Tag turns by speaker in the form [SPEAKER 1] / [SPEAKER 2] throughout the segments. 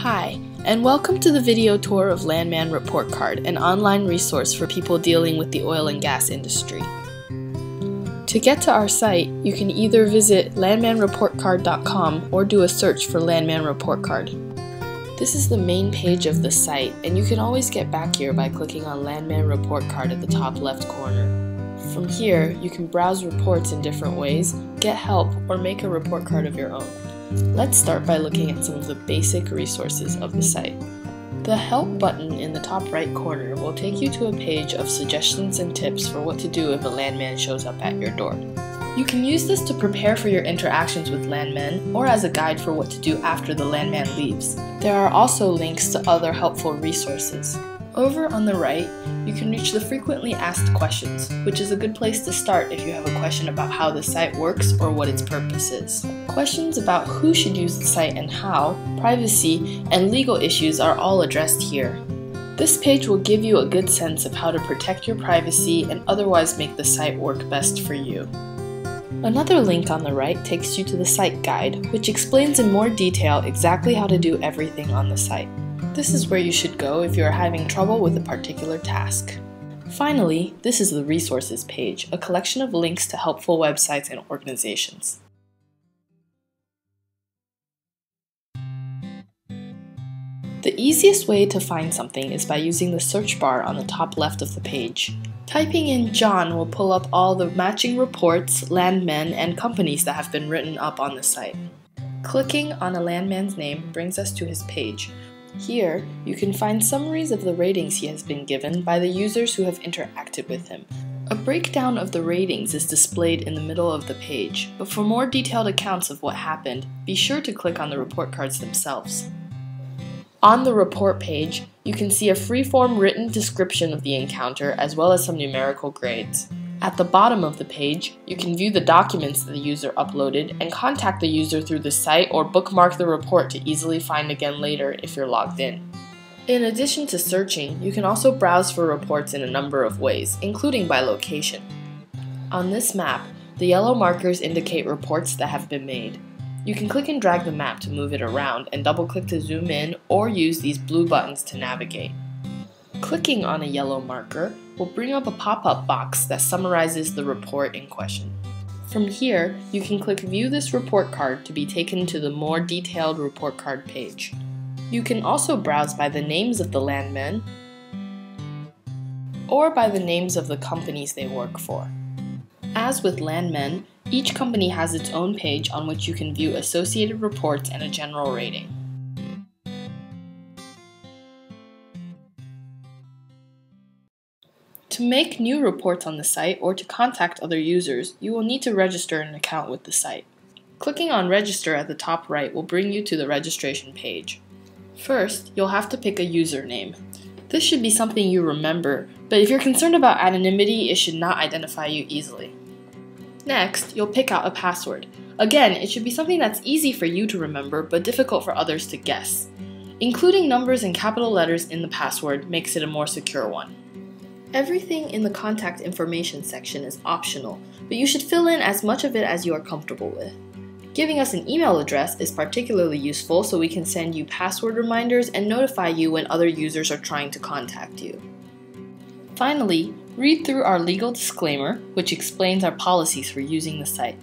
[SPEAKER 1] Hi, and welcome to the video tour of Landman Report Card, an online resource for people dealing with the oil and gas industry. To get to our site, you can either visit landmanreportcard.com or do a search for Landman Report Card. This is the main page of the site, and you can always get back here by clicking on Landman Report Card at the top left corner. From here, you can browse reports in different ways, get help, or make a report card of your own. Let's start by looking at some of the basic resources of the site. The Help button in the top right corner will take you to a page of suggestions and tips for what to do if a landman shows up at your door. You can use this to prepare for your interactions with landmen or as a guide for what to do after the landman leaves. There are also links to other helpful resources. Over on the right, you can reach the frequently asked questions, which is a good place to start if you have a question about how the site works or what its purpose is. Questions about who should use the site and how, privacy, and legal issues are all addressed here. This page will give you a good sense of how to protect your privacy and otherwise make the site work best for you. Another link on the right takes you to the site guide, which explains in more detail exactly how to do everything on the site. This is where you should go if you are having trouble with a particular task. Finally, this is the resources page, a collection of links to helpful websites and organizations. The easiest way to find something is by using the search bar on the top left of the page. Typing in John will pull up all the matching reports, landmen, and companies that have been written up on the site. Clicking on a landman's name brings us to his page. Here, you can find summaries of the ratings he has been given by the users who have interacted with him. A breakdown of the ratings is displayed in the middle of the page, but for more detailed accounts of what happened, be sure to click on the report cards themselves. On the report page, you can see a free-form written description of the encounter as well as some numerical grades. At the bottom of the page, you can view the documents that the user uploaded and contact the user through the site or bookmark the report to easily find again later if you're logged in. In addition to searching, you can also browse for reports in a number of ways, including by location. On this map, the yellow markers indicate reports that have been made. You can click and drag the map to move it around and double-click to zoom in or use these blue buttons to navigate. Clicking on a yellow marker will bring up a pop-up box that summarizes the report in question. From here, you can click View this report card to be taken to the more detailed report card page. You can also browse by the names of the landmen or by the names of the companies they work for. As with landmen, each company has its own page on which you can view associated reports and a general rating. To make new reports on the site or to contact other users, you will need to register an account with the site. Clicking on Register at the top right will bring you to the registration page. First, you'll have to pick a username. This should be something you remember, but if you're concerned about anonymity, it should not identify you easily. Next, you'll pick out a password. Again, it should be something that's easy for you to remember, but difficult for others to guess. Including numbers and capital letters in the password makes it a more secure one. Everything in the contact information section is optional, but you should fill in as much of it as you are comfortable with. Giving us an email address is particularly useful so we can send you password reminders and notify you when other users are trying to contact you. Finally, read through our legal disclaimer, which explains our policies for using the site.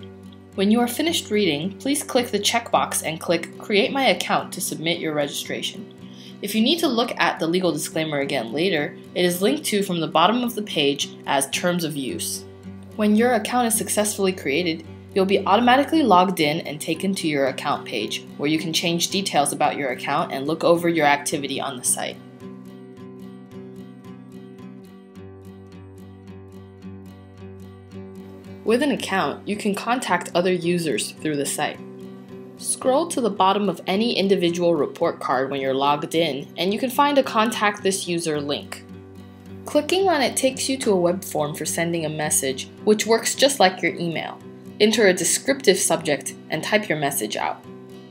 [SPEAKER 1] When you are finished reading, please click the checkbox and click Create My Account to submit your registration. If you need to look at the legal disclaimer again later, it is linked to from the bottom of the page as Terms of Use. When your account is successfully created, you'll be automatically logged in and taken to your account page, where you can change details about your account and look over your activity on the site. With an account, you can contact other users through the site. Scroll to the bottom of any individual report card when you're logged in, and you can find a Contact This User link. Clicking on it takes you to a web form for sending a message, which works just like your email. Enter a descriptive subject and type your message out.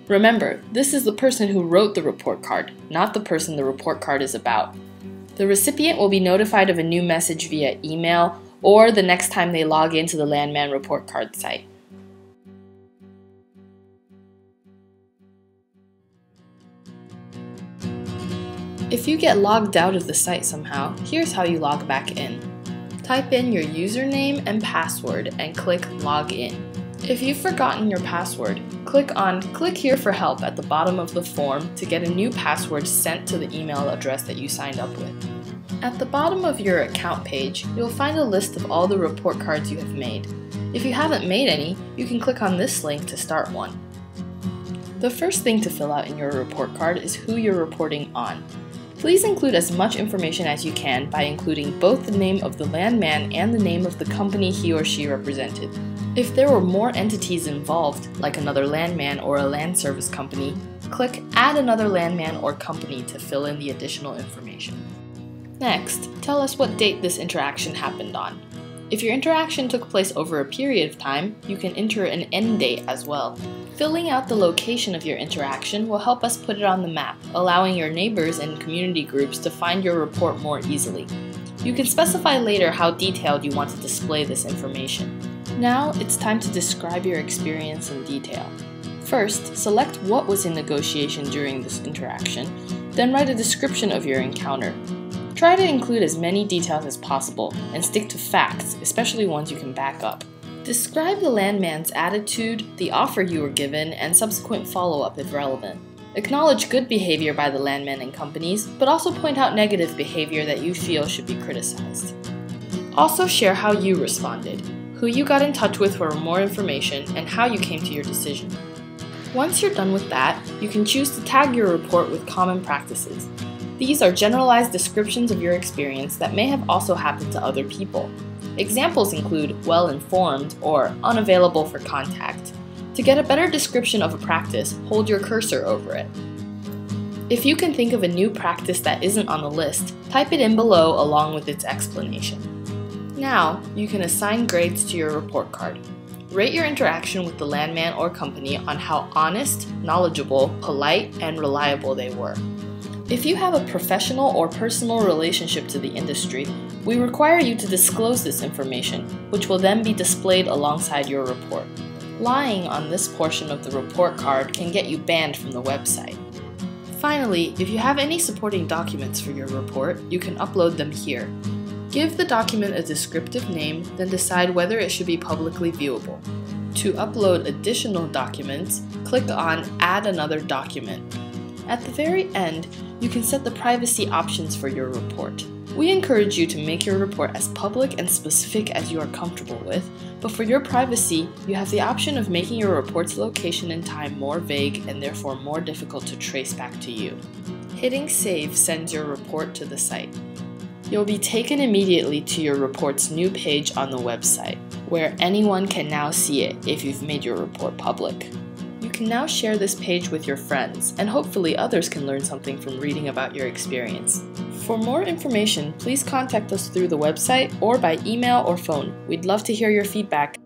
[SPEAKER 1] Remember, this is the person who wrote the report card, not the person the report card is about. The recipient will be notified of a new message via email or the next time they log into the Landman report card site. If you get logged out of the site somehow, here's how you log back in. Type in your username and password and click Login. If you've forgotten your password, click on Click here for help at the bottom of the form to get a new password sent to the email address that you signed up with. At the bottom of your account page, you'll find a list of all the report cards you have made. If you haven't made any, you can click on this link to start one. The first thing to fill out in your report card is who you're reporting on. Please include as much information as you can by including both the name of the landman and the name of the company he or she represented. If there were more entities involved, like another landman or a land service company, click Add another landman or company to fill in the additional information. Next, tell us what date this interaction happened on. If your interaction took place over a period of time, you can enter an end date as well. Filling out the location of your interaction will help us put it on the map, allowing your neighbors and community groups to find your report more easily. You can specify later how detailed you want to display this information. Now it's time to describe your experience in detail. First, select what was in negotiation during this interaction, then write a description of your encounter. Try to include as many details as possible and stick to facts, especially ones you can back up. Describe the landman's attitude, the offer you were given, and subsequent follow-up if relevant. Acknowledge good behavior by the landman and companies, but also point out negative behavior that you feel should be criticized. Also share how you responded, who you got in touch with for more information, and how you came to your decision. Once you're done with that, you can choose to tag your report with common practices. These are generalized descriptions of your experience that may have also happened to other people. Examples include well-informed or unavailable for contact. To get a better description of a practice, hold your cursor over it. If you can think of a new practice that isn't on the list, type it in below along with its explanation. Now, you can assign grades to your report card. Rate your interaction with the landman or company on how honest, knowledgeable, polite, and reliable they were. If you have a professional or personal relationship to the industry, we require you to disclose this information, which will then be displayed alongside your report. Lying on this portion of the report card can get you banned from the website. Finally, if you have any supporting documents for your report, you can upload them here. Give the document a descriptive name, then decide whether it should be publicly viewable. To upload additional documents, click on Add another document. At the very end, you can set the privacy options for your report. We encourage you to make your report as public and specific as you are comfortable with, but for your privacy, you have the option of making your report's location and time more vague and therefore more difficult to trace back to you. Hitting Save sends your report to the site. You'll be taken immediately to your report's new page on the website, where anyone can now see it if you've made your report public. You can now share this page with your friends, and hopefully others can learn something from reading about your experience. For more information, please contact us through the website or by email or phone. We'd love to hear your feedback.